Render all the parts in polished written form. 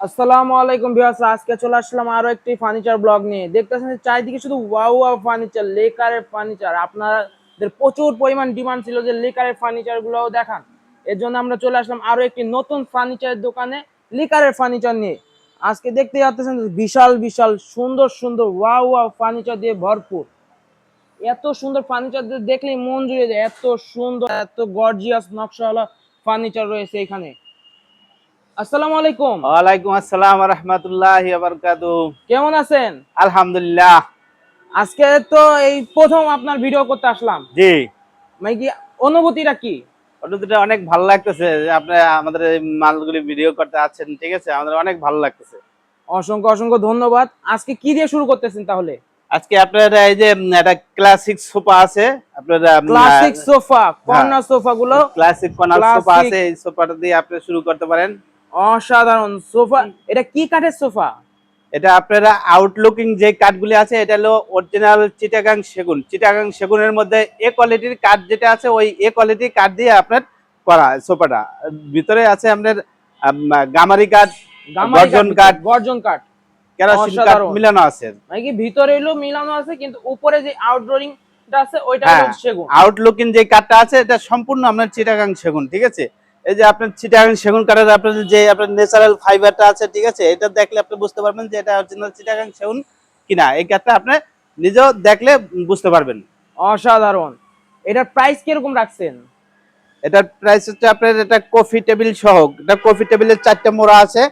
আসসালামু আলাইকুম ভিউয়ার্স, আজকে চলে আসলাম আরো একটি ফার্নিচার ব্লগ নিয়ে। দেখতেছেন চারিদিকে শুধু ওয়াও ওয়াও ফার্নিচার, লেকারের ফার্নিচার। আপনাদের প্রচুর পরিমাণ ডিমান্ড ছিল যে লেকারের ফার্নিচার গুলোও দেখান। এর জন্য আমরা চলে আসলাম আরো একটি নতুন ফার্নিচারের দোকানে লেকারের ফার্নিচার নিয়ে। আজকে দেখতে পাচ্ছেন বিশাল বিশাল সুন্দর সুন্দর ওয়াও ওয়াও ফার্নিচার দিয়ে ভরপুর। এত সুন্দর ফার্নিচার দেখলেই মন জুড়ে যায়। এত সুন্দর, এত গর্জিয়াস নকশাওয়ালা ফার্নিচার রয়েছে এখানে। আসসালামু আলাইকুম। ওয়ালাইকুম আসসালাম ওয়া রাহমাতুল্লাহি ওয়া বারাকাতুহু। কেমন আছেন? আলহামদুলিল্লাহ। আজকে তো এই প্রথম আপনার ভিডিও করতে আসলাম। জি, মানে কি অনুভূতিটা কি? ওটা অনেক ভালো লাগতেছে যে আপনি আমাদের এই মালগুলি ভিডিও করতে আছেন। ঠিক আছে, আমাদের অনেক ভালো লাগতেছে। অসংখ্য অসংখ্য ধন্যবাদ। আজকে কি দিয়ে শুরু করতেছেন তাহলে? আজকে আপনার এই যে একটা ক্লাসিক সোফা আছে, আপনার ক্লাসিক সোফা, হ্যাঁ, কর্নার সোফা গুলো। ক্লাসিক কর্নার সোফা ক্লাসিক, আছে, এই সোফাটা দিয়ে আপনি শুরু করতে পারেন। অসাধারণ সোফা। এটা কি কাঠের সোফা? এটা আপনারা আউটলুকিং যে কাঠগুলি আছে এটা হলো অরিজিনাল চিটাগাং সেগুন। চিটাগাং সেগুনের মধ্যে এ কোয়ালিটির কাঠ যেটা আছে ওই এ কোয়ালিটির কাঠ দিয়ে আপনার করা সোফাটা। ভিতরে আছে আপনার গামারি কাঠ, গর্জন কাঠ, গর্জন কাঠ। কেরোসিন কাঠ অসাধারণ। মিলানো আছে। মানে কি ভিতরে হলো মিলানো আছে, কিন্তু উপরে যে আউটডোরিংটা আছে ওইটা হলো হ্যাঁ, সেগুন। আউটলুকিং যে কাঠটা আছে এটা সম্পূর্ণ আপনার চিটাগাং সেগুন। ঠিক আছে, এই যে আপনার চিটাগাং সেগুন কাঠের আপনার যে আপনার ন্যাচারাল ফাইবারটা আছে, ঠিক আছে, এটা দেখলে আপনি বুঝতে পারবেন যে এটা অরিজিনাল চিটাগাং সেগুন কিনা। এই কাঠটা আপনি নিজেও দেখলে বুঝতে পারবেন। অসাধারণ। এটার প্রাইস কিরকম রাখছেন? এটার প্রাইস হচ্ছে আপনার এটা কফি টেবিল সহ, এটা কফি টেবিলের 4টা মোড়া আছে।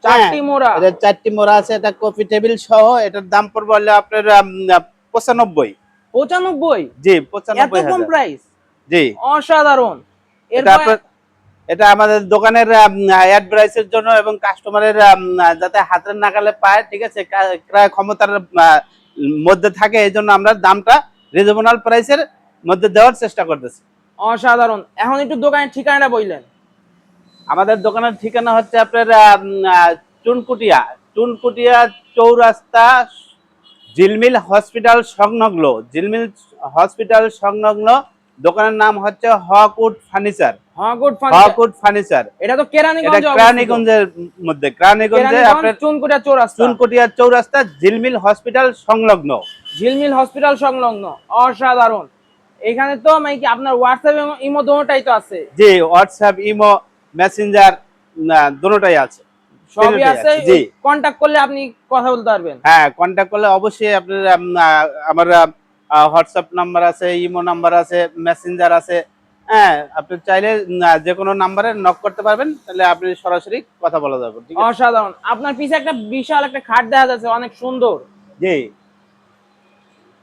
হ্যাঁ, 4টি মোড়া। এটা 4টি মোড়া আছে, এটা কফি টেবিল সহ। এটার দাম পড়বে হলো আপনার 95। 95? জি, এত কম 95,000। প্রাইস? জি, অসাধারণ। এটা এরপর আপনার এটা আমাদের দোকানের অ্যাডভাইসের জন্য এবং কাস্টমারের যাতে হাতের নাগালে পায়, ঠিক আছে, ক্রয় ক্ষমতার মধ্যে থাকে, এই জন্য আমরা দামটা রিজনেবল প্রাইসের মধ্যে দেওয়ার চেষ্টা করতেছি। অসাধারণ। এখন একটু দোকানের ঠিকানাটা বললেন। আমাদের দোকানের ঠিকানা হচ্ছে আপনার চুনকুটিয়া চুনকুটিয়া চৌরাস্তা, ঝিলমিল হসপিটাল সংলগ্ন, ঝিলমিল হসপিটাল সংলগ্ন। দোকানের নাম হচ্ছে হকউড ফার্নিচার। হকউড ফার্নিচার। হকউড ফার্নিচার এটা তো এটা কেরানীগঞ্জে অবস্থিত। কেরানীগঞ্জের মধ্যে, কেরানীগঞ্জে আপনার চুনকুটিয়া চৌরাস্তা। চুনকুটিয়া চৌরাস্তা, ঝিলমিল হসপিটাল সংলগ্ন। ঝিলমিল হসপিটাল সংলগ্ন। অসাধারণ। এখানে তো মানে কি আপনার হোয়াটসঅ্যাপ এবং ইমো দোনোটাই তো আছে? জি, হোয়াটসঅ্যাপ, ইমো, মেসেঞ্জার দুটোটাই আছে। সবই আছে। জি, কন্টাক্ট করলে আপনি কথা বলতে পারবেন। হ্যাঁ, কন্ট্যাক্ট করলে অবশ্যই আপনার আমার হোয়াটসঅ্যাপ নাম্বার আছে, ইমো নাম্বার আছে, মেসেঞ্জার আছে। হ্যাঁ, আপনি চাইলে যে কোনো নাম্বারে নক করতে পারবেন, তাহলে আপনি সরাসরি কথা বলা যাবে। ঠিক আছে, অসাধারণ। আপনার পিছে একটা বিশাল একটা খাট দেখা যাচ্ছে, অনেক সুন্দর। জি,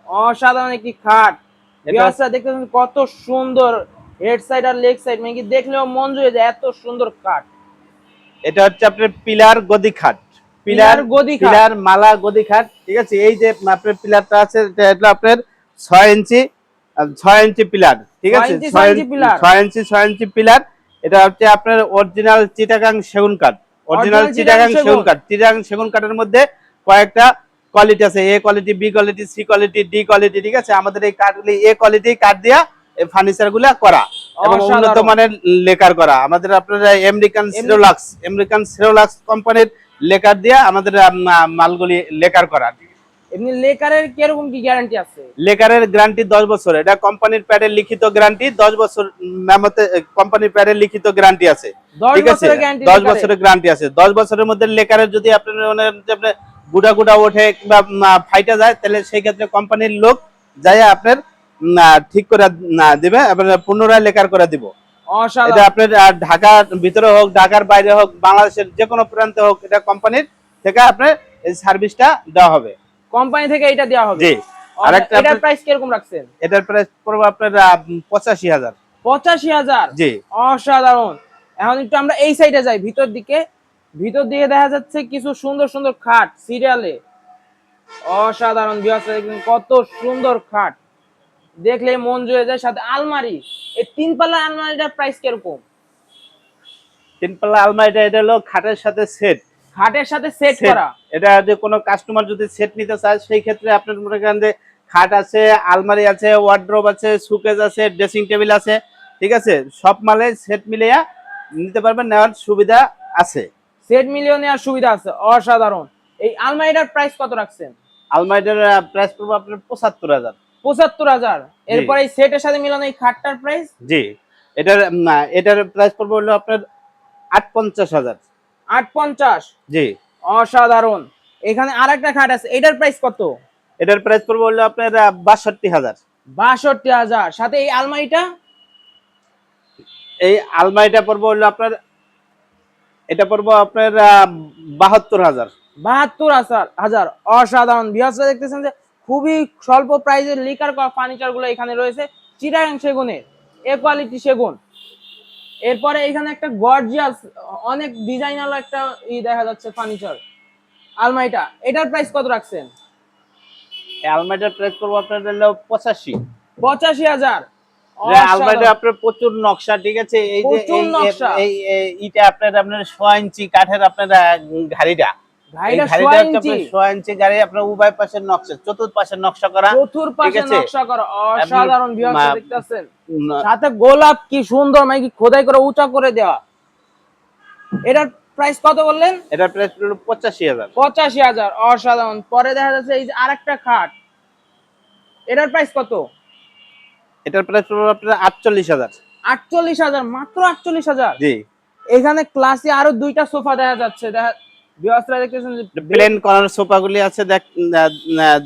অসাধারণ একটি খাট। এটা ভিউয়ার্সরা দেখতেছেন কত সুন্দর। হেড সাইড আর লেগ সাইড মানে কি দেখলেও মন জুড়ে যায়, এত সুন্দর খাট। এটা হচ্ছে আপনার পিলার গদি খাট, পিলার গদি খাট। পিলার মালা গদি খাট। ঠিক আছে, এই যে আপনার পিলারটা আছে এটা আপনার 6 ইঞ্চি, 6 ইঞ্চি পিলার। ঠিক আছে, 6 ইঞ্চি পিলার। 6 ইঞ্চি পিলার। এটা হচ্ছে আপনার অরিজিনাল চিটাগাং সেগুন কাঠ। অরিজিনাল চিটাগাং সেগুন কাঠ। চিটাগাং সেগুন কাঠের মধ্যে কয়েকটা কোয়ালিটি আছে, A quality, B quality, C quality, D quality. ঠিক আছে, আমাদের এই কাঠগুলি এ কোয়ালিটি কাঠ দিয়া এই ফার্নিচার গুলা করা এবং উন্নত মানের লেকার করা। আমাদের আপনারা আমেরিকান সিরোলাক্স কোম্পানির লেকার দিয়ে আমাদের মালগুলি লেকার করা। এমনি লেকারের কিরকম কি গ্যারান্টি আছে? লেকারের গ্যারান্টি 10 বছর। এটা কোম্পানির প্যাডের লিখিত গ্যারান্টি 10 বছর। মেমোতে কোম্পানির প্যাডের লিখিত গ্যারান্টি আছে। ঠিক আছে, 10 বছরের গ্যারান্টি আছে। 10 বছরের মধ্যে লেকারের যদি আপনার গুড়া গুড়া ওঠে কিংবা ফাইটা যায়, তাহলে সেই ক্ষেত্রে কোম্পানির লোক যাই আপনার ঠিক করে দিবে, আপনার পুনরায় লেকার করে দিব। এটা আপনার ঢাকার ভিতরে হোক, ঢাকার বাইরে হোক, বাংলাদেশের যে কোনো প্রান্তে হোক, এটা কোম্পানির থেকে আপনার এই সার্ভিসটা দেওয়া হবে। কোম্পানি থেকে এটা দেওয়া হবে। জি, আরেকটা এটার প্রাইস কিরকম রাখছেন? এটার প্রাইস পড়বে আপনার 85,000। 85,000? জি, অসাধারণ। এখন একটু আমরা এই সাইডে যাই, ভিতর দিকে। ভিতর দিকে দেখা যাচ্ছে কিছু সুন্দর সুন্দর খাট সিরিয়ালে। অসাধারণ। কত সুন্দর খাট, দেখলে মন জুড়ে যায়। সাথে আলমারি। এই 3 পাল্লা আলমারিটার প্রাইস কিরকম? 3 পাল্লা আলমারিটা এটা হলো খাটের সাথে সেট। খাটের সাথে সেট করা। এটা যে কোনো কাস্টমার যদি সেট নিতে চায়, সেই ক্ষেত্রে আপনার মনে করেন যে খাট আছে, আলমারি আছে, ওয়ার্ড্রোব আছে, সুকেস আছে, ড্রেসিং টেবিল আছে। ঠিক আছে, সব মালে সেট মিলিয়ে নিতে পারবেন, নেওয়ার সুবিধা আছে। সেট মিলিয়ে নেওয়ার সুবিধা আছে, অসাধারণ। এই আলমারিটার প্রাইস কত রাখছেন? আলমারিটার প্রাইস পড়বে আপনার 75,000। 75,000। এরপর এই সেটের সাথে মিলানো এই খাটটার প্রাইস? জি, এটার প্রাইস পড়বে হলো আপনার 58,000। 850? জি, অসাধারণ। এখানে আরেকটা খাট আছে, এটার প্রাইস কত? এটার প্রাইস পড়বে হলো আপনার 62,000। 62,000। সাথে এই আলমারিটা? এই আলমারিটা পড়বে হলো আপনার, এটা পড়বে আপনার 72,000। 72,000। অসাধারণ। ভিউয়ার্সরা দেখতেছেন যে খুবই স্বল্প প্রাইসের লিকার ফার্নিচার গুলো এখানে রয়েছে, চিটাগাং সেগুনের, এ কোয়ালিটি সেগুন। এরপরে এখানে একটা গর্জিয়াস অনেক ডিজাইনাল একটা দেখা যাচ্ছে ফার্নিচার, আলমারিটা। এটার প্রাইস কত রাখছেন? এই আলমারিটার প্রাইস পড়বে আপনার হলো 85। 85,000। আলমারিটা আপনার প্রচুর নকশা, ঠিক আছে। এই যে প্রচুর নকশা। এইটা আপনার 6 ইঞ্চি কাঠের আপনার ঘাড়িটা, এই ভাইরা ঘাড়িটা 6 হচ্ছে ইঞ্চি? আপনার 6 ইঞ্চি গাড়ি, আপনার উভয় পাশের নকশা, চতুর্পাশের নকশা করা, ঠিক চতুর্পাশে আছে। নকশা করা, অসাধারণ। ভিউয়ার্স দেখতেছেন উম, সাথে গোলাপ কি সুন্দর, মানে কি খোদাই করে উঁচা করে দেওয়া। এটার প্রাইস কত বললেন? এটার প্রাইস হলো 85,000। 85,000। অসাধারণ। পরে দেখা যাচ্ছে এই যে আরেকটা খাট, এটার প্রাইস কত? এটার প্রাইস হলো আপনার 48,000। 48,000, মাত্র 48,000। জি, এখানে ক্লাসে আরো দুইটা সোফা দেখা যাচ্ছে, ভিউয়ার্সরা দেখতেছেন যে প্লেন কর্নার সোফা গুলি আছে,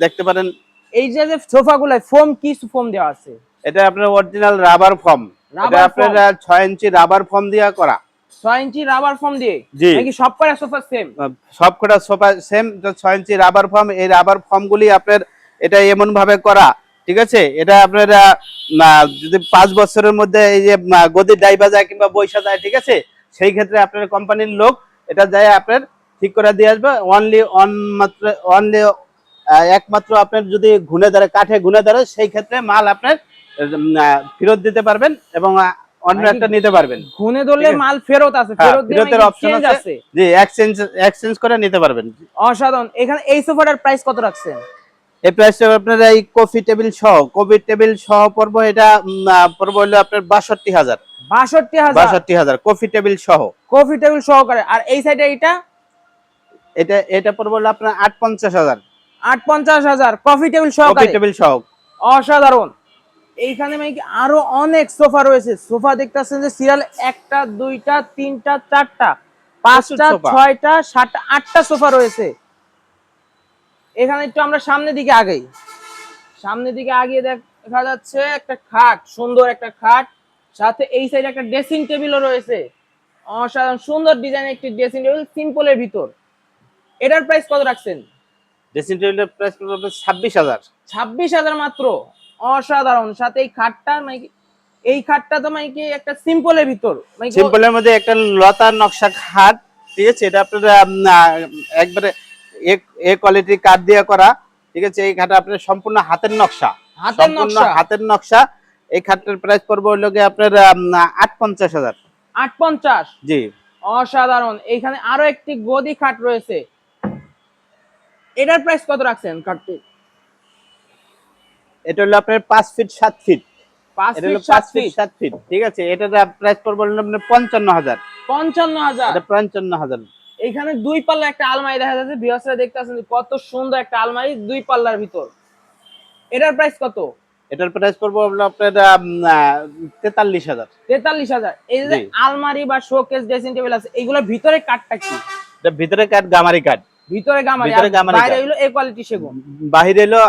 দেখতে পারেন। এই যে যে সোফাগুলো ফোম, কি ফোম দেওয়া আছে? এটা আপনার অরিজিনাল রাবার ফর্ম, এটা আপনার 6 ইঞ্চি রাবার ফর্ম দিয়ে করা। 6 ইঞ্চি রাবার ফোম দিয়ে? জি, নাকি সবকটা সোফা সেম? সবকটা সোফা সেম, 6 ইঞ্চি রাবার ফর্ম। এই রাবার ফর্ম গুলি আপনার এটা এমন ভাবে করা, ঠিক আছে। এটা আপনার যদি 5 বছরের মধ্যে এই যে গদি ডাইবা যায় কিংবা বৈশা যায়, ঠিক আছে, সেই ক্ষেত্রে আপনার কোম্পানির লোক এটা যায় আপনার ঠিক করে দিয়ে আসবে। অনলি একমাত্র আপনার যদি ঘুনে ধরে, কাঠে ঘুনে ধরে, সেই ক্ষেত্রে মাল আপনার ফেরত দিতে পারবেন এবং অন্য একটা নিতে পারবেন। ঘুনে ধরলে মাল ফেরত আছে, ফেরতের অপশন আছে। জি, এক্সচেঞ্জ করে নিতে পারবেন। অসাধারণ। এখানে এই সোফাটার প্রাইস কত রাখছেন? এই প্রাইসটা আপনার এই কফি টেবিল সহ পড়বো, এটা পড়বো হলো আপনার 62,000। 62,000 কফি টেবিল সহ। কফি টেবিল সহকারে। আর এই সাইডে এটা পড়বো হলো আপনার 58,000। 58,000 কফি টেবিল কফি সহকারে। টেবিল সহ। অসাধারণ। এইখানে মানে কি আরো অনেক সোফা রয়েছে। সোফা দেখতেছেন যে সিরিয়াল 1টা 2টা 3টা 4টা 5টা 6টা 7টা 8টা সোফা রয়েছে। এখানে একটু আমরা সামনের দিকে আগাই। সামনের দিকে আগিয়ে দেখা যাচ্ছে একটা খাট, সুন্দর একটা খাট, সাথে এই সাইডে একটা ড্রেসিং টেবিলও রয়েছে। অসাধারণ সুন্দর ডিজাইনের একটি ড্রেসিং টেবিল, সিম্পলের ভিতর। এটার প্রাইস কত রাখছেন? ড্রেসিং টেবিলের প্রাইস পড়বে আপনার 26,000। 26,000 মাত্র। অসাধারণ। সাথে এই খাটটা তো মানে কি একটা সিম্পলের ভিতর, মানে সিম্পলের মধ্যে একটা লতার নকশা খাট, ঠিক আছে। এটা আপনার একবারে এ কোয়ালিটির কাঠ দিয়ে করা, ঠিক আছে। এই খাটটা আপনার সম্পূর্ণ হাতের নকশা, হাতের নকশা। এই খাটটার প্রাইস পড়বে হলো গিয়ে আপনার 58,000। 850? জি, অসাধারণ। এইখানে আরো একটি গদি খাট রয়েছে, এটার প্রাইস কত রাখছেন খাটটি? এটা হলো আপনার 5 ফিট 7 ফিট। 5 এটা ফিট হলো 7 5 ফিট ফিট 7 ফিট, ঠিক আছে। এটার প্রাইস পড়বে হলো আপনার 55,000। 55,000। এটা 55,000। এখানে দুই পাল্লা একটা আলমারি দেখা যাচ্ছে, ভিউয়ার্সরা দেখতেছেন কত সুন্দর একটা আলমারি দুই পাল্লার ভিতর। এটার প্রাইস কত? এটার প্রাইস পড়বে হলো আপনার 43,000। 43,000। এই যে আলমারি বা শোকেস ড্রেসিং টেবিল আছে, এগুলোর ভিতরে কাঠটা কি? এটা ভিতরে কাঠ, গামারি কাঠ। ভিতরে গামারি, আর বাইরে হলো এ কোয়ালিটি সেগুন। বাহিরে হলো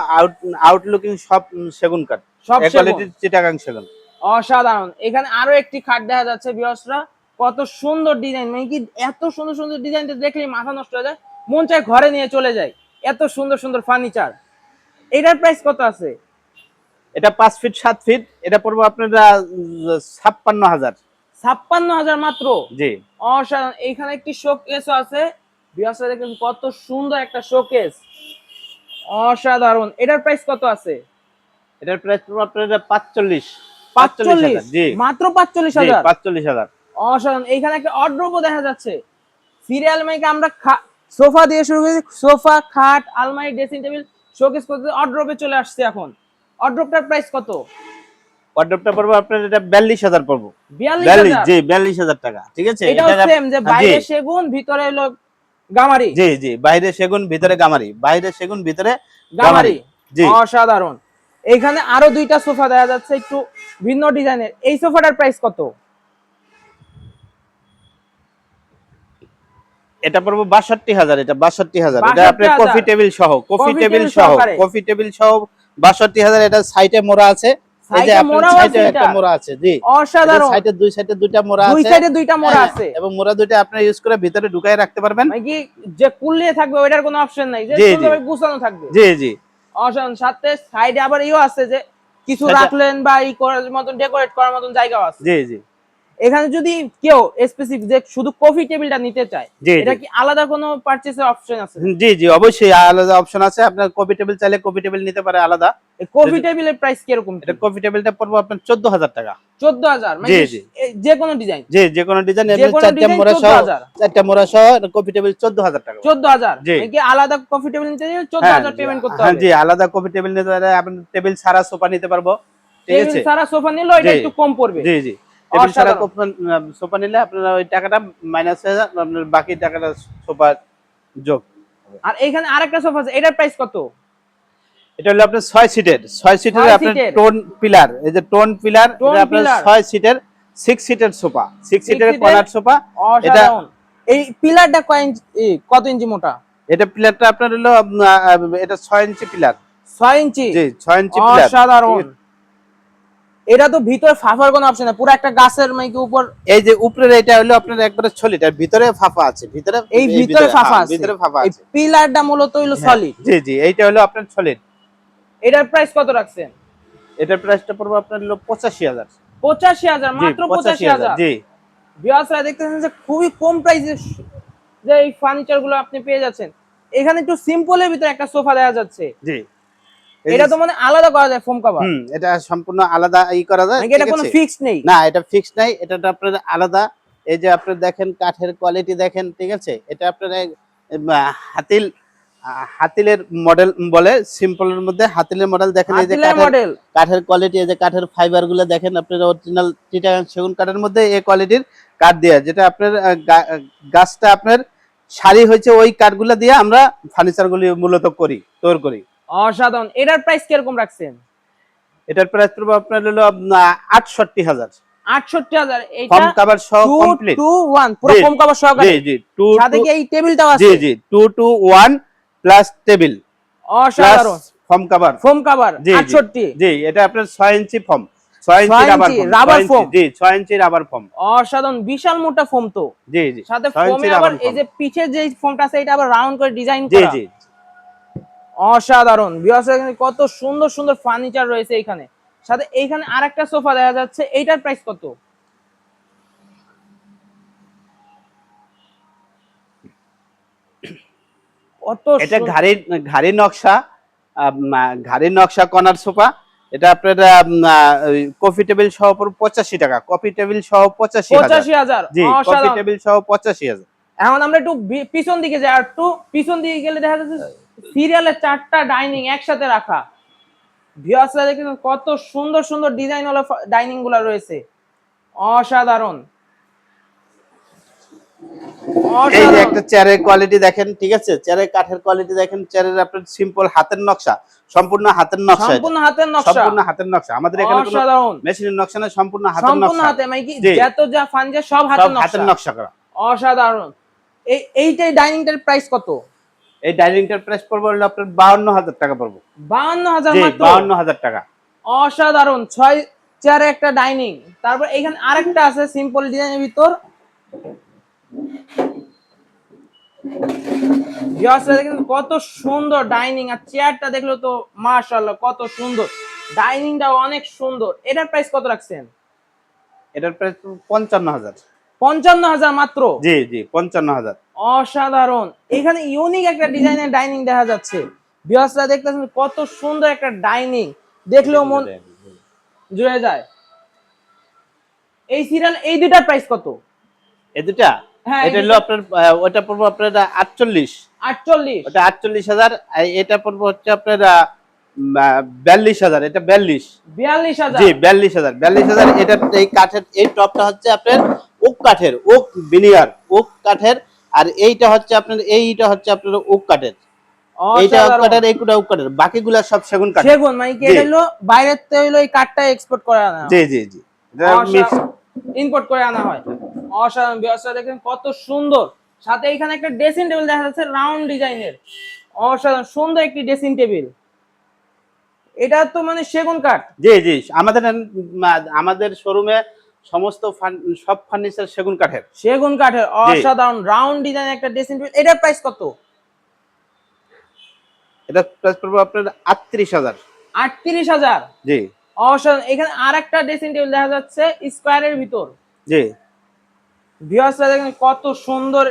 আউটলুকিং সব সেগুন কাঠ, সব এ কোয়ালিটির চিটাগাং সেগুন। অসাধারণ। এখানে আরো একটি খাট দেখা যাচ্ছে ভিউয়ার্সরা, কত সুন্দর ডিজাইন, মানে কি এত সুন্দর সুন্দর ডিজাইন দেখলেই মাথা নষ্ট হয়ে যায়, মন চায় ঘরে নিয়ে চলে যায়, এত সুন্দর সুন্দর ফার্নিচার। এটার প্রাইস কত আছে? এটা 5 ফিট 7 ফিট, এটা পড়বে আপনার 56,000। 56,000 মাত্র? জি, অসাধারণ। এইখানে একটি শোকেসও আছে, ভিউয়ার্সরা দেখেন কত সুন্দর একটা শোকেস, অসাধারণ। এটার প্রাইস কত আছে? এটার প্রাইস পড়বে আপনার 45,000? জি, মাত্র 45,000? 45,000। অসাধারণ। এইখানে একটা অড্রপও দেখা যাচ্ছে। সিরিয়াল মাইকে আমরা সোফা দিয়ে শুরু করেছি, সোফা, খাট, আলমারি, ড্রেসিং টেবিল, শোকেস করতে অড্রপে চলে আসছে এখন। অড্রপটার প্রাইস কত? ওয়ার্ডরোবটা পড়বে আপনার এটা 42,000 পড়বে। 42,000 জি 42,000 টাকা, ঠিক আছে। এটাও সেম যে বাইরে সেগুন ভিতরে হলো গামারি। জি জি, বাইরে সেগুন ভিতরে গামারি, বাইরে সেগুন ভিতরে গামারি। জি অসাধারণ। এইখানে আরো দুইটা সোফা দেখা যাচ্ছে একটু ভিন্ন ডিজাইনের। এই সোফাটার প্রাইস কত? এটা পড়বে 62,000। এটা 62,000। এটা আপনার কফি টেবিল সহ, কফি টেবিল সহ, কফি টেবিল সহ 62,000। এটা সাইডে মোড়া আছে, এই যে আপনার সাইডে একটা মোড়া আছে। জি অসাধারণ। সাইডে দুই সাইডে দুইটা মোড়া আছে, দুই সাইডে দুইটা মোড়া আছে এবং মোড়া দুইটা আপনি ইউজ করে ভিতরে ঢুকায় রাখতে পারবেন। মানে কি যে কুলিয়ে থাকবে ওইটার কোনো অপশন নাই, যে সুন্দরভাবে গুছানো থাকবে। জি জি অসাধারণ। সাথে সাইডে আবার ইও আছে যে কিছু রাখলেন বা ই করার মতন, ডেকোরেট করার মতন জায়গাও আছে। জি জি। এখানে যদি কেউ স্পেসিফিক যে শুধু কফি টেবিলটা নিতে চায়, এটা কি আলাদা কোনো পারচেজের অপশন আছে? জি জি, অবশ্যই আলাদা অপশন আছে। আপনার কফি টেবিল চাইলে কফি টেবিল নিতে পারে আলাদা। এই কফি টেবিলের প্রাইস কি রকম? এটা কফি টেবিলটা পড়বে আপনার 14,000 টাকা। 14,000 মানে যে কোনো ডিজাইন? জি যে কোনো ডিজাইন, চারটা মোড়া সহ, চারটা মোড়া সহ কফি টেবিল 14,000 টাকা। 14,000 মানে কি আলাদা কফি টেবিল নিতে গেলে 14,000 পেমেন্ট করতে হবে? হ্যাঁ জি, আলাদা কফি টেবিল নিতে পারে। আপনি টেবিল ছাড়া সোফা নিতে পারবো, ঠিক আছে। টেবিল ছাড়া সোফা নিলে এটা একটু কম পড়বে। জি জি, টেবিল ছাড়া সোফা নিলে আপনার ওই টাকাটা মাইনাস হয়ে যায়, আপনার বাকি টাকাটা সোফা যোগ। আর এখানে আরেকটা সোফা আছে, এটার প্রাইস কত? এটা হলো আপনার 6 সিটের, 6 সিটের আপনার টোন পিলার, এই যে টোন পিলার, এটা আপনার 6 সিটের 6 সিটের সোফা, 6 সিটের কর্নার সোফা। এটা এই পিলারটা কত ইঞ্চি মোটা? এটা পিলারটা আপনার হলো এটা 6 ইঞ্চি পিলার। 6 ইঞ্চি? জি 6 ইঞ্চি পিলার। অসাধারণ। এটা তো ভিতরে ফাফার কোনো অপশন নাই, পুরো একটা গাছের মাইকে উপর। এই যে উপরের এটা হলো আপনার একবারে সলিড, আর ভিতরে ফাফা আছে, ভিতরে এই ভিতরে ফাফা আছে, ভিতরে ফাফা আছে। এই পিলারটা মূলত হলো সলিড। জি জি, এইটা হলো আপনার সলিড। এটার প্রাইস কত রাখছেন? এটার প্রাইসটা পড়বে আপনার হলো 85,000। 85,000 মাত্র? 85,000। জি ভিউয়ার্সরা দেখতেছেন যে খুবই কম প্রাইসে যে এই ফার্নিচার গুলো আপনি পেয়ে যাচ্ছেন। এখানে একটু সিম্পলের ভিতরে একটা সোফা দেখা যাচ্ছে। জি, এটা তো মানে আলাদা করা যায় ফোম কভার? এটা সম্পূর্ণ আলাদা করা যায়, এটা কোনো ফিক্স নেই? না, এটা ফিক্স নাই, এটা আপনার আলাদা। এই যে আপনি দেখেন কাঠের কোয়ালিটি দেখেন, ঠিক আছে। এটা আপনার হাতিলের মডেল বলে, সিম্পলের মধ্যে হাতিলের মডেল দেখেন। এই যে কাঠের কোয়ালিটি, এই যে কাঠের ফাইবার গুলো দেখেন, আপনার অরিজিনাল চিটাগাং সেগুন কাঠের মধ্যে এই কোয়ালিটির কাঠ দেয়া, যেটা আপনার গাছটা আপনার সারি হয়েছে, ওই কাঠগুলো দিয়ে আমরা ফার্নিচার গুলি মূলত তৈরি করি। অসাধারণ। এটার প্রাইস কিরকম রাখছেন? এটার প্রাইস পড়বে আপনার হলো 68,000। 68,000। এটা ফোম কভার সহ কমপ্লিট 2 to 1 পুরো ফোম কভার সহকারে? জি জি, সাথে কি এই টেবিলটাও আছে? জি জি, 2 to 1 প্লাস টেবিল। অসাধারণ। Foam cover 68। জি, এটা আপনার 6 ইঞ্চি ফোম, 6 ইঞ্চি রাবার ফোম। জি 6 ইঞ্চি রাবার ফোম। অসাধারণ, বিশাল মোটা ফোম তো। জি জি, সাথে ফোমে আবার এই যে পিছে যে ফোমটা আছে এটা আবার রাউন্ড করে ডিজাইন করা। জি জি, অসাধারণ। ভিউয়ার্স কত সুন্দর সুন্দর ফার্নিচার রয়েছে এখানে। সাথে এইখানে আরেকটা সোফা দেখা যাচ্ছে, এইটার প্রাইস কত? এটা ঘাড়ি নকশা, কর্নার সোফা। এটা আপনার কফি টেবিল সহ 85 টাকা, কফি টেবিল সহ 85,000। জি, কফি টেবিল সহ 85,000। এখন আমরা একটু পিছন দিকে যাই, আর একটু পিছন দিকে গেলে দেখা যাচ্ছে সিরিয়ালে 4টা ডাইনিং একসাথে রাখা। ভিউয়ার্সরা দেখেন কত সুন্দর সুন্দর ডিজাইন ওয়ালা ডাইনিং গুলো রয়েছে। অসাধারণ। এই যে একটা চেয়ারের কোয়ালিটি দেখেন, ঠিক আছে। চেয়ারের কাঠের কোয়ালিটি দেখেন, চেয়ারের আপনার সিম্পল হাতের নকশা, সম্পূর্ণ হাতের নকশা, সম্পূর্ণ হাতের নকশা, সম্পূর্ণ হাতের নকশা। আমাদের এখানে কোনো মেশিনের নকশা না, সম্পূর্ণ হাতের নকশা, সম্পূর্ণ হাতে, মানে কি যত যা ফার্নিচার সব হাতের নকশা করা। অসাধারণ। এইটাই ডাইনিংটার প্রাইস কত? এই ডাইনিংটার প্রাইস পড়বে হলো আপনার 52,000 টাকা পড়বে। 52,000 মাত্র? 52,000 টাকা। অসাধারণ। 6 চেয়ারে একটা ডাইনিং। তারপর এখানে আরেকটা আছে সিম্পল ডিজাইনের ভিতর। কত সুন্দর ডাইনিং, আর চেয়ারটা দেখলো তো মাশাআল্লাহ কত সুন্দর। ডাইনিংটাও অনেক সুন্দর। এটার প্রাইস কত রাখছেন? এটার প্রাইস 55,000। 55,000 মাত্র? জি জি, 55,000। অসাধারণ। এখানে ইউনিক একটা ডিজাইনের ডাইনিং দেখা যাচ্ছে। ভিউয়ার্সরা দেখতেছেন কত সুন্দর একটা ডাইনিং, দেখলেও মন জুড়ে যায়। এই সিরিয়াল এই দুটার প্রাইস কত? এই দুটা, এটা হলো আপনার ওটা পড়বে আপনার 48। ওটা 48,000। এটা পড়বে হচ্ছে আপনার 42,000, এটা 42। 42,000 জি 42,000 এটা এই কাঠের এই টপটা হচ্ছে আপনার ওক কাঠের, ওক বিনিয়ার ওক কাঠের। আর এইটা হচ্ছে আপনার ওক কাঠের, এইটা ওক অসাধারণ। কাঠের, এইটা ওক কাঠের, বাকিগুলা সব সেগুন কাঠ। সেগুন মানে কি এটা হলো বাইরের থেকে হলো এই কাঠটা এক্সপোর্ট করে আনা জি হয়, জি জি, এটা মিক্স। ইম্পোর্ট করে আনা হয়। অসাধারণ ব্যবস্থা দেখেন কত সুন্দর, সাথে এখানে একটা ড্রেসিং টেবিল দেখা যাচ্ছে রাউন্ড ডিজাইনের, অসাধারণ সুন্দর একটি ড্রেসিং টেবিল। এটা তো মানে সেগুন কাঠ। জি জি, আমাদের শোরুমে সমস্ত সব ফার্নিচার সেগুন কাঠের। সেগুন কাঠের অসাধারণ রাউন্ড ডিজাইন একটা ড্রেসিং টেবিল। এটার প্রাইস কত? এটা প্রাইস পড়বে আপনার 38,000। 38,000। জি অসাধারণ। এখানে আর একটা ড্রেসিং টেবিল দেখা যাচ্ছে স্কোয়ারের ভিতর। জি, ভিউয়ার্সরা দেখেন কত সুন্দর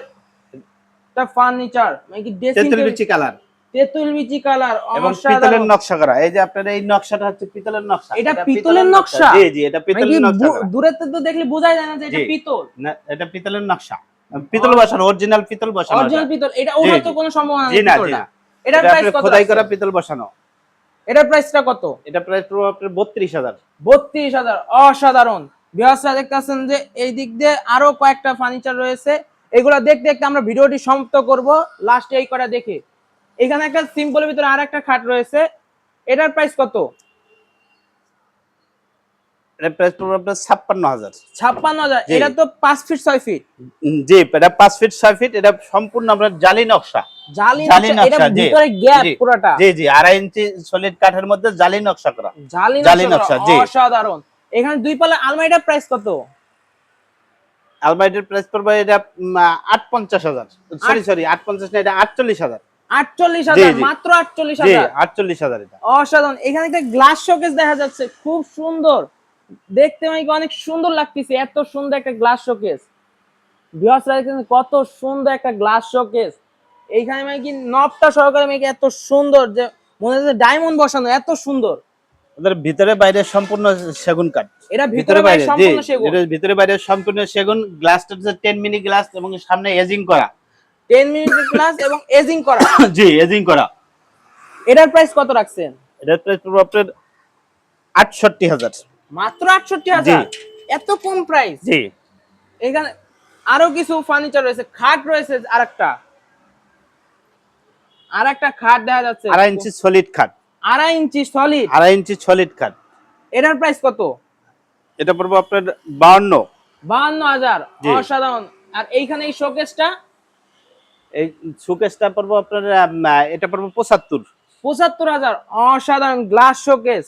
একটা ফার্নিচার, মানে কি ড্রেসিং তেঁতুল টেবিল বিচি কালার তেঁতুল বিচি কালার, এবং পিতলের অসাধারণ। নকশা করা। এই যে আপনার এই নকশাটা হচ্ছে পিতলের নকশা। এটা পিতলের নকশা? জি জি, এটা মানে পিতলের কি নকশা করা। দূরে থেকে তো দেখলে বোঝাই যায় না যে এটা জি, পিতল। না এটা পিতলের নকশা, পিতল বসানো, অরিজিনাল পিতল বসানো। অরিজিনাল পিতল। এটা জি ওঠার তো জি, কোনো সম্ভাবনা জি নেই না জি পিতলটা। না, এটার এটা প্রাইস আপনার কত? খোদাই করা পিতল বসানো। এটার প্রাইসটা কত? এটা প্রাইস পড়বে আপনার 32,000। 32,000। অসাধারণ। ভিউয়ার্সরা দেখতেছেন যে এই দিক দিয়ে আরো কয়েকটা ফার্নিচার রয়েছে, এগুলা দেখতে দেখতে আমরা ভিডিওটি সমাপ্ত করব লাস্টে এই কটা দেখে। এখানে একটা সিম্পলের ভিতরে আর একটা খাট রয়েছে, এটার প্রাইস কত? এটা প্রাইস পড়বে আপনার 56,000। 56,000। জি। এটা তো 5 ফিট 6 ফিট। জি, এটা 5 ফিট 6 ফিট, এটা সম্পূর্ণ আপনার জালি নকশা। জালি জালি নকশা, এটা নকশা, জি ভিতরে গ্যাপ জি পুরাটা। জি জি, 2.5 ইঞ্চি সলিড কাঠের মধ্যে জালি নকশা করা। জালি জালি নকশা নকশা, করা, জি। অসাধারণ। এখানে দুই পাল্লা আলমারিটার প্রাইস কত? আলমারিটার প্রাইস পড়বে এটা 58,000। সরি 58 না, এটা 48,000। 48,000, জি, জি। মাত্র জি 48,000। 48,000 এটা। অসাধারণ। এখানে একটা গ্লাস শোকেস দেখা যাচ্ছে, খুব সুন্দর দেখতে, মানে কি অনেক সুন্দর লাগতেছে, এত সুন্দর একটা গ্লাস শোকেস। ভিউয়ার্সরা দেখেন কত সুন্দর একটা গ্লাস শোকেস। এইখানে মানে কি নবটা সহকারে মানে কি এত সুন্দর যে মনে হচ্ছে ডায়মন্ড বসানো, এত সুন্দর। ওদের ভিতরে বাইরে সম্পূর্ণ সেগুন কাঠ। এটা ভিতরে বাইরে জি, সম্পূর্ণ সেগুন। এটা ভিতরে বাইরে সম্পূর্ণ সেগুন। গ্লাসটা হচ্ছে 10 মিলি গ্লাস এবং সামনে এজিং করা। 10 মিনিট ক্লাস এবং এজিং করা। জি, এজিং করা। এটার প্রাইস কত রাখছেন? এটার প্রাইস পড়বে আপনার 68,000। মাত্র জি 68,000। এত কম প্রাইস। জি, এখানে আরো কিছু ফার্নিচার রয়েছে, খাট রয়েছে, আর একটা খাট দেখা যাচ্ছে 2.5 ইঞ্চি সলিড খাট। 2.5 ইঞ্চি সলিড। 2.5 ইঞ্চি সলিড খাট। এটার প্রাইস কত? এটা পড়বে আপনার 52। 52,000। জি। অসাধারণ। আর এইখানে এই শোকেসটা এই শোকেসটা পড়বে আপনার এটা পড়বে 75। 75,000। অসাধারণ গ্লাস শোকেস।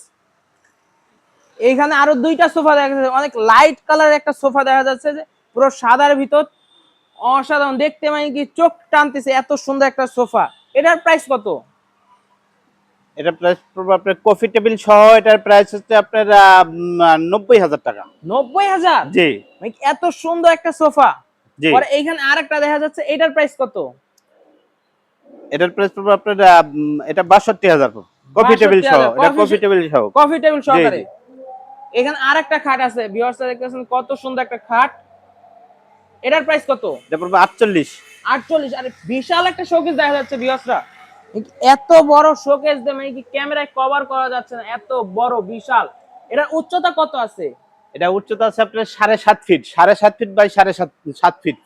এইখানে আরো দুইটা সোফা দেখা যাচ্ছে, অনেক লাইট কালারের একটা সোফা দেখা যাচ্ছে যে পুরো সাদার ভিতর, অসাধারণ দেখতে, মানে কি চোখ টানতেছে, এত সুন্দর একটা সোফা। এটার প্রাইস কত? এটা প্রাইস পড়বে আপনার কফি টেবিল সহ, এটার প্রাইস হচ্ছে আপনার 90,000 টাকা। 90,000। জি মানে কি এত সুন্দর একটা সোফা। জি, পরে এইখানে আরেকটা দেখা যাচ্ছে, এটার প্রাইস কত? এটার প্রাইস পড়বে আপনার এটা 62,000 কফি টেবিল সহ। 62,000 এটা কফি টেবিল সহ। কফি টেবিল সহকারে। জি। এখানে আরেকটা খাট আছে, ভিউয়ার্সরা দেখতেছেন কত সুন্দর একটা খাট। এটার প্রাইস কত? এটা পড়বে 48। 48। আরে বিশাল একটা শোকেস দেখা যাচ্ছে ভিউয়ার্সরা। এত বড় শোকেস দিয়ে মানে কি ক্যামেরায় কভার করা যাচ্ছে না, এত বড় বিশাল। এটার উচ্চতা কত আছে? এটা উচ্চতা আছে আপনার 7.5 feet, 7.5 feet by 7.5 feet,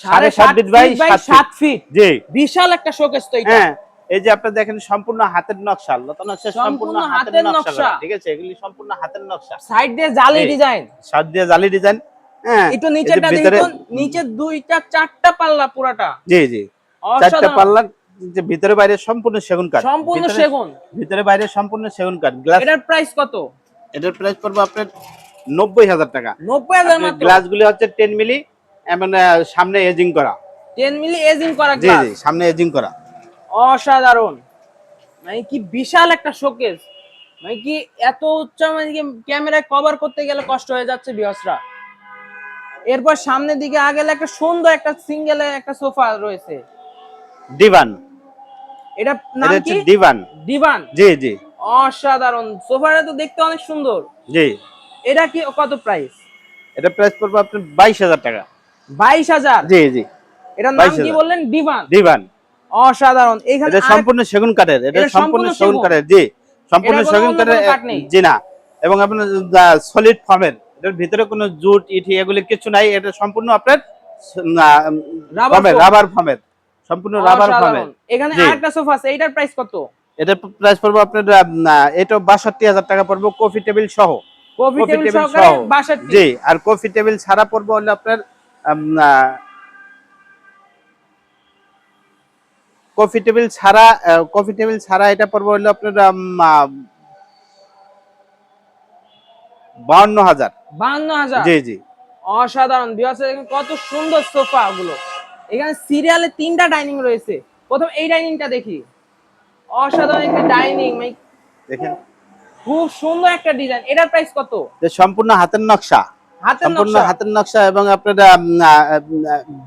7.5 7.5 feet by 7 feet. জি। বিশাল একটা শোকেস তো এটা। হ্যাঁ, এই যে আপনি দেখেন সম্পূর্ণ হাতের নকশা, লতা নকশা সম্পূর্ণ হাতের নকশা করা, ঠিক আছে? এগুলি সম্পূর্ণ হাতের নকশা। সাইড দিয়ে জালি জি। ডিজাইন। সাত দিয়ে জালি ডিজাইন। হ্যাঁ, একটু এই যে নিচেরটা ভিতরে দেখুন, নিচে দুইটা চারটা পাল্লা পুরাটা। জি জি, চারটা অসাধারণ। পাল্লা, যে ভিতরে বাইরে সম্পূর্ণ সেগুন কাঠ। সম্পূর্ণ ভিতরে সেগুন। ভিতরে বাইরে সম্পূর্ণ সেগুন কাঠ। গ্লাস, এটার প্রাইস কত? এটার প্রাইস পড়বে আপনার 90,000 টাকা। 90,000 মাত্র। গ্লাসগুলি হচ্ছে 10 মিলি এবং সামনে এজিং করা। 10 মিলি এজিং করা জি গ্লাস। জি, সামনে এজিং করা। অসাধারণ। মানে কি বিশাল একটা শোকেস, মানে কি এত উচ্চ, মানে কি ক্যামেরায় কভার করতে গেলে কষ্ট হয়ে যাচ্ছে ভিউয়ার্সরা। এরপর সামনের দিকে আগেলে একটা সুন্দর একটা সিঙ্গেলের একটা সোফা রয়েছে। ডিভান, এটা এটা নাম হচ্ছে কি? ডিভান। ডিভান। জি জি অসাধারণ। সোফাটা তো দেখতে অনেক সুন্দর। জি, এটা কি কত প্রাইস? এটা প্রাইস পড়বে আপনার 22,000 টাকা। 22,000। জি জি, এটার নাম কি 22,000 বললেন? ডিভান। ডিভান। অসাধারণ। এখানে এটা সম্পূর্ণ সেগুন কাঠের, এটা সম্পূর্ণ সেগুন কাঠের। জি, সম্পূর্ণ এটা কোনো সেগুন অন্য কাঠের, কোনো কাঠ নেই? জি না। এবং আপনার সলিড ফর্মের, এটার ভিতরে কোনো জুট ইটি এগুলি কিছু নাই, এটা সম্পূর্ণ আপনার রাবার ফোম। রাবার ফর্মের, সম্পূর্ণ রাবার ফর্মের। অসাধারণ। এখানে জি, আরেকটা সোফা আছে, এইটার প্রাইস কত? এটার প্রাইস পড়বে আপনার এটা ৬২,০০০ টাকা পড়বে কফি টেবিল সহ। কফি কফি টেবিল টেবিল সহকারে সহ, ৬২। জি। আর কফি টেবিল ছাড়া পড়বে হলো আপনার কফি টেবিল ছাড়া, কফি টেবিল ছাড়া এটা পড়বে হলো আপনার ৫২,০০০। ৫২,০০০। জি জি। অসাধারণ ভিউয়ার্স, দেখেন কত সুন্দর সোফা গুলো। এখানে সিরিয়ালে ৩টা ডাইনিং রয়েছে। প্রথম এই ডাইনিংটা দেখি। অসাধারণ একটি ডাইনিং, দেখেন খুব সুন্দর একটা ডিজাইন। এটার প্রাইস কত? যে সম্পূর্ণ হাতের নকশা, হাতের সম্পূর্ণ নকশা। হাতের নকশা, এবং আপনার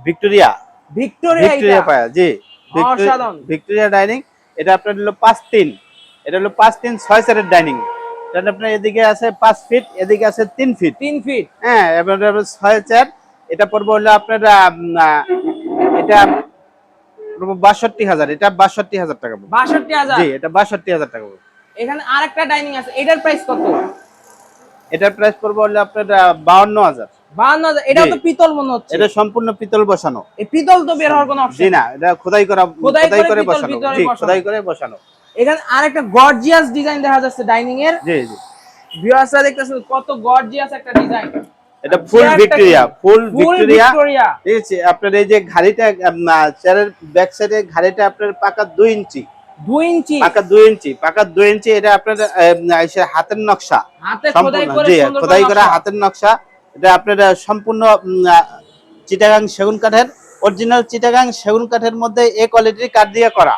ভিক্টোরিয়া, ভিক্টোরিয়া ভিক্টোরিয়া এটা। পায়া, জি। অসাধারণ। Victoria dining. এটা আপনার হলো ৫-৩, এটা হলো ৫-৩ ৬ সেটের ডাইনিং। এটা আপনার এদিকে আছে ৫ ফিট, এদিকে আছে ৩ ফিট। ৩ ফিট। হ্যাঁ, এবার ৬-৪, এটা পড়বে হলো আপনার এটা ৬২,০০০, এটা ৬২,০০০ টাকা পড়বে। ৬২,০০০। জি, এটা ৬২,০০০ টাকা পড়বে। এখানে আরেকটা ডাইনিং আছে, এটার প্রাইস কত? এটার প্রাইস পড়বে হলো আপনার ৫২,০০০। ৫২,০০০। এটাও তো পিতল মনে হচ্ছে। এটা সম্পূর্ণ পিতল বসানো। এই পিতল তো বের হওয়ার কোনো অপশন জি না, এটা খোদাই করে পিতল বসানো। ভিতরে জি, বসানো। খোদাই করে বসানো। এখানে আরেকটা গর্জিয়াস ডিজাইন দেখা যাচ্ছে ডাইনিং এর। জি জি। ভিউয়ার্সরা দেখতেছেন কত গর্জিয়াস একটা ডিজাইন। এটা ফুল ভিক্টোরিয়া, ফুল ভিক্টোরিয়া। ভিক্টোরিয়া। ঠিক আছে, আপনার এই যে ঘাড়িটা, চেয়ারের ব্যাক সাইডে ঘাড়িটা আপনার পাকা ২ ইঞ্চি। 2 ইঞ্চি। পাকা ২ ইঞ্চি, পাকা ২ ইঞ্চি। এটা আপনার সে হাতের নকশা, হাতে খোদাই সম্পূর্ণ, করে জি, সুন্দর খোদাই করা নকশা। হাতের নকশা। এটা আপনার সম্পূর্ণ চিটাগাং সেগুন কাঠের, অরিজিনাল চিটাগাং সেগুন কাঠের মধ্যে এ কোয়ালিটির কাঠ দিয়ে করা।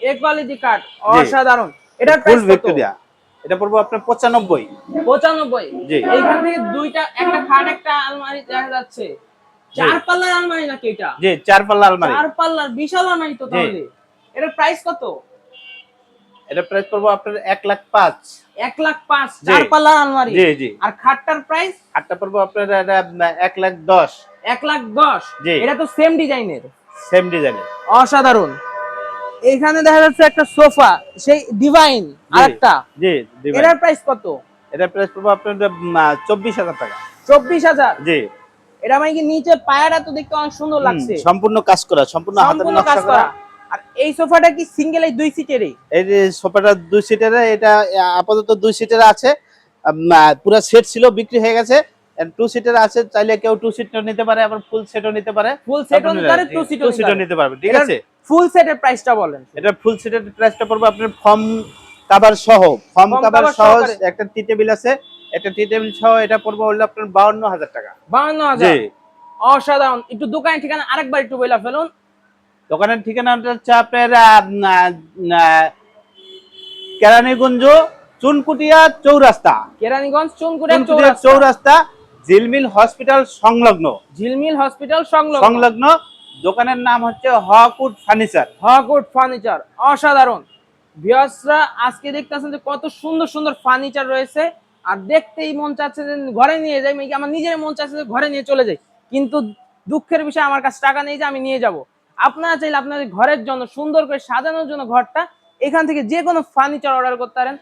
এ কোয়ালিটি কাঠ। জি। অসাধারণ। এটার ফুল প্রাইস কত? ভিক্টোরিয়া। এটা পড়বে আপনার ৯৫। ৯৫। জি। এইখান থেকে দুইটা, একটা খাট একটা আলমারি দেখা যাচ্ছে। ৪ পাল্লার আলমারি নাকি এটা? জি, ৪ পাল্লা আলমারি। ৪ পাল্লার বিশাল আলমারি তো তাহলে। এটার প্রাইস কত? এটা প্রাইস পড়বে আপনার ১,৫,০০০। ১,৫,০০০। জি। ৪ পাল্লার আলমারি। জি জি। আর খাটটার প্রাইস? আটটা পড়বে আপনার ১,১০,০০০। ১,১০,০০০। জি। এটা তো সেম ডিজাইনের। সেম ডিজাইনের। অসাধারণ। এখানে দেখা যাচ্ছে একটা সোফা, সেই ডিভাইন আরেকটা। জি, দিবেন। এটার প্রাইস কত? এটা প্রাইস পড়বে আপনার ২৪,০০০ টাকা। ২৪,০০০। জি। এটা মানে কি নিচে পায়াটা তো দেখতে অনেক সুন্দর লাগছে। সম্পূর্ণ কাজ করা, সম্পূর্ণ হাতের সম্পূর্ণ নকশা কাজ করা। করা। আর এই সোফাটা কি সিঙ্গেল, এই ২ সিটেরই? এই যে সোফাটা ২ সিটারে, এটা আপাতত ২ সিটারে আছে। পুরো সেট ছিল, বিক্রি হয়ে গেছে। 2 সিটার আছে, চাইলে কেউ 2 সিটও নিতে পারে, আবার ফুল সেটও নিতে পারে। ফুল সেটও নিতে পারে, 2 সিটও নিতে পারবে, ঠিক আছে। ফুল সেটের প্রাইসটা বলেন। এটা ফুল সেটের প্রাইসটা পড়বে আপনার ফর্ম কভার সহ, ফর্ম কভার সহ একটা টি টেবিল আছে, একটা টি টেবিল সহ এটা পড়বে হলো আপনার ৫২,০০০ টাকা। ৫২,০০০। জি। অসাধারণ। একটু দোকানের ঠিকানা আরেকবার একটু বইলা ফেলুন। দোকানের ঠিকানাটা হচ্ছে আপনার কেরানীগঞ্জ চুনকুটিয়া চৌরাস্তা। কেরানীগঞ্জ চুনকুটিয়া চৌরাস্তা, ঝিলমিল হসপিটাল সংলগ্ন। ঝিলমিল হসপিটাল সংলগ্ন। দোকানের নাম হচ্ছে হকুড ফার্নিচার। হকুড ফার্নিচার। অসাধারণ। ভিউয়ার্সরা আজকে দেখতেছেন যে কত সুন্দর সুন্দর ফার্নিচার রয়েছে। আর দেখতেই মন চাচ্ছে যে ঘরে নিয়ে যাই, আমার নিজের মন চাচ্ছে যে ঘরে নিয়ে চলে যাই, কিন্তু দুঃখের বিষয় আমার কাছে টাকা নেই যে আমি নিয়ে যাব। আপনারা চাইলে আপনাদের ঘরের জন্য সুন্দর করে সাজানোর জন্য ঘরটা এখান থেকে যে কোনো ফার্নিচার অর্ডার করতে পারেন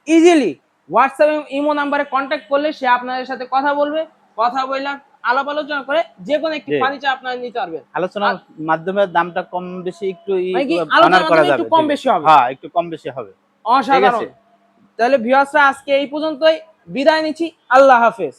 ইজিলি। হোয়াটসঅ্যাপ এবং ইমো নাম্বারে কন্ট্যাক্ট করলে সে আপনাদের সাথে কথা বলবে, কথা বললে আলাপ আলোচনা করে যে কোনো একটি ফার্নিচার আপনারা নিতে পারবেন। আলোচনার মাধ্যমে দামটা কম বেশি একটু আলোচনা করা যাবে, একটু কম বেশি হবে। হ্যাঁ, একটু কম বেশি হবে। অসাধারণ। তাহলে ভিউয়ার্সরা আজকে এই পর্যন্তই বিদায় নিচ্ছি। আল্লাহ হাফেজ।